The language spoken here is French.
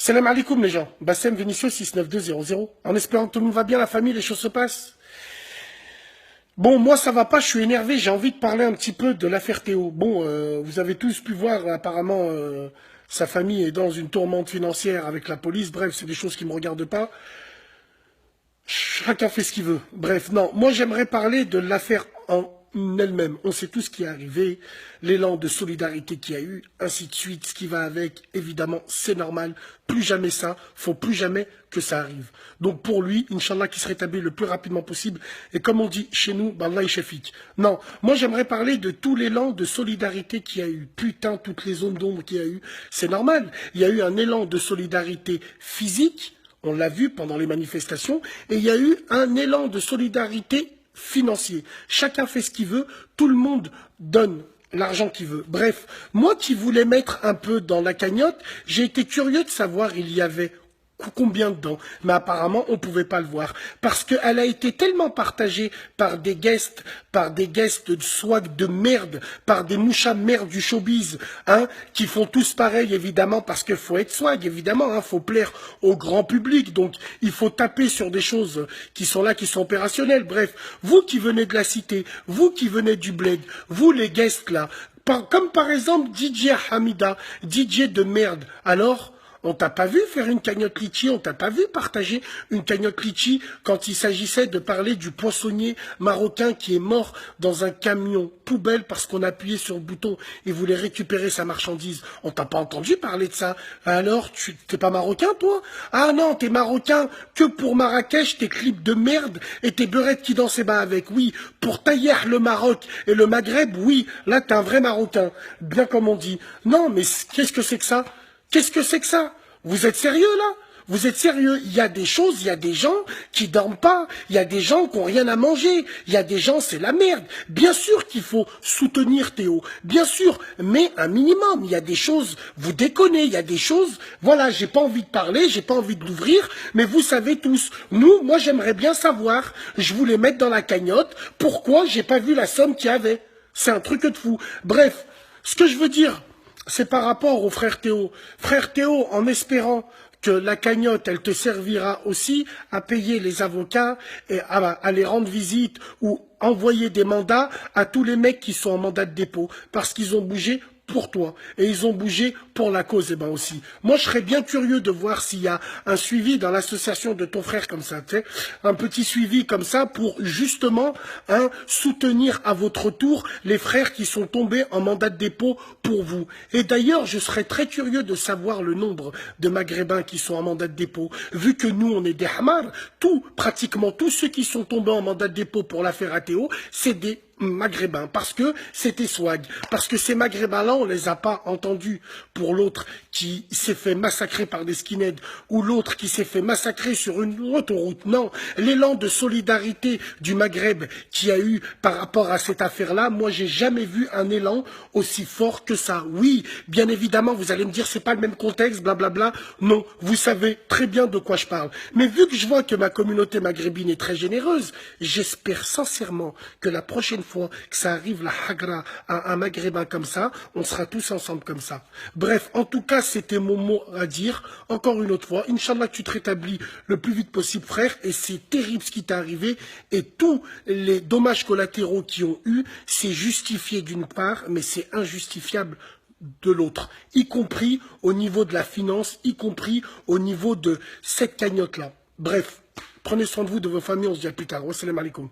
Salam alaikum les gens, Bassem Vénitieux 69200. En espérant que tout le monde va bien, la famille, les choses se passent. Bon, moi ça va pas, je suis énervé, j'ai envie de parler un petit peu de l'affaire Théo. Bon, vous avez tous pu voir, apparemment, sa famille est dans une tourmente financière avec la police. Bref, c'est des choses qui me regardent pas. Chacun fait ce qu'il veut. Bref, non, moi j'aimerais parler de l'affaire en elle-même. On sait tout ce qui est arrivé, l'élan de solidarité qu'il y a eu, ainsi de suite, ce qui va avec. Évidemment, c'est normal. Plus jamais ça, faut plus jamais que ça arrive. Donc pour lui, Inch'Allah, qu'il se rétablit le plus rapidement possible. Et comme on dit chez nous, Ballah Shafik. Non, moi j'aimerais parler de tout l'élan de solidarité qu'il y a eu. Putain, toutes les zones d'ombre qu'il y a eu. C'est normal. Il y a eu un élan de solidarité physique. On l'a vu pendant les manifestations, et il y a eu un élan de solidarité financier. Chacun fait ce qu'il veut, tout le monde donne l'argent qu'il veut. Bref, moi qui voulais mettre un peu dans la cagnotte, j'ai été curieux de savoir il y avait combien dedans, mais apparemment on pouvait pas le voir parce qu'elle a été tellement partagée par des guests de swag de merde, par des mouchas de merde du showbiz, hein, qui font tous pareil évidemment parce qu'il faut être swag évidemment, hein, faut plaire au grand public, donc il faut taper sur des choses qui sont là, qui sont opérationnelles. Bref, vous qui venez de la cité, vous qui venez du bled, vous les guests là, comme par exemple DJ Hamida, DJ de merde, alors on t'a pas vu faire une cagnotte litchi, on t'a pas vu partager une cagnotte litchi quand il s'agissait de parler du poissonnier marocain qui est mort dans un camion poubelle parce qu'on a appuyé sur le bouton et voulait récupérer sa marchandise. On t'a pas entendu parler de ça. Alors, t'es pas marocain, toi? Ah non, t'es marocain que pour Marrakech, tes clips de merde et tes beurettes qui dansent bas avec. Oui, pour Taïr, le Maroc et le Maghreb, oui, là t'es un vrai marocain. Bien comme on dit. Non, mais qu'est-ce que c'est que ça? Qu'est-ce que c'est que ça? Vous êtes sérieux là? Vous êtes sérieux? Il y a des choses, il y a des gens qui dorment pas, il y a des gens qui ont rien à manger, il y a des gens, c'est la merde. Bien sûr qu'il faut soutenir Théo, bien sûr, mais un minimum. Il y a des choses, vous déconnez, il y a des choses, voilà, j'ai pas envie de parler, j'ai pas envie de l'ouvrir, mais vous savez tous. Nous, moi j'aimerais bien savoir, je voulais mettre dans la cagnotte, pourquoi j'ai pas vu la somme qu'il y avait. C'est un truc de fou. Bref, ce que je veux dire, c'est par rapport au frère Théo. Frère Théo, en espérant que la cagnotte, elle te servira aussi à payer les avocats et à les rendre visite ou envoyer des mandats à tous les mecs qui sont en mandat de dépôt parce qu'ils ont bougé pour toi et ils ont bougé pour la cause aussi. Moi, je serais bien curieux de voir s'il y a un suivi dans l'association de ton frère comme ça, tu sais, un petit suivi comme ça pour justement soutenir à votre tour les frères qui sont tombés en mandat de dépôt pour vous. Et d'ailleurs, je serais très curieux de savoir le nombre de Maghrébins qui sont en mandat de dépôt, vu que nous, on est des Hamars, pratiquement tous ceux qui sont tombés en mandat de dépôt pour l'affaire ATO, c'est des Maghrébins, parce que c'était swag, parce que ces Maghrébins-là, on les a pas entendus pour l'autre qui s'est fait massacrer par des skinheads, ou l'autre qui s'est fait massacrer sur une autoroute. Non, l'élan de solidarité du Maghreb qui a eu par rapport à cette affaire-là, moi j'ai jamais vu un élan aussi fort que ça. Oui, bien évidemment, vous allez me dire c'est pas le même contexte, blablabla. Non, vous savez très bien de quoi je parle. Mais vu que je vois que ma communauté maghrébine est très généreuse, j'espère sincèrement que la prochaine fois que ça arrive la hagra à un maghrébin comme ça, on sera tous ensemble comme ça. Bref, en tout cas, c'était mon mot à dire. Encore une autre fois, Inch'Allah, tu te rétablis le plus vite possible, frère, et c'est terrible ce qui t'est arrivé, et tous les dommages collatéraux qui ont eu, c'est justifié d'une part, mais c'est injustifiable de l'autre, y compris au niveau de la finance, y compris au niveau de cette cagnotte-là. Bref, prenez soin de vous, de vos familles, on se dit à plus tard. Wassalamu alaikum.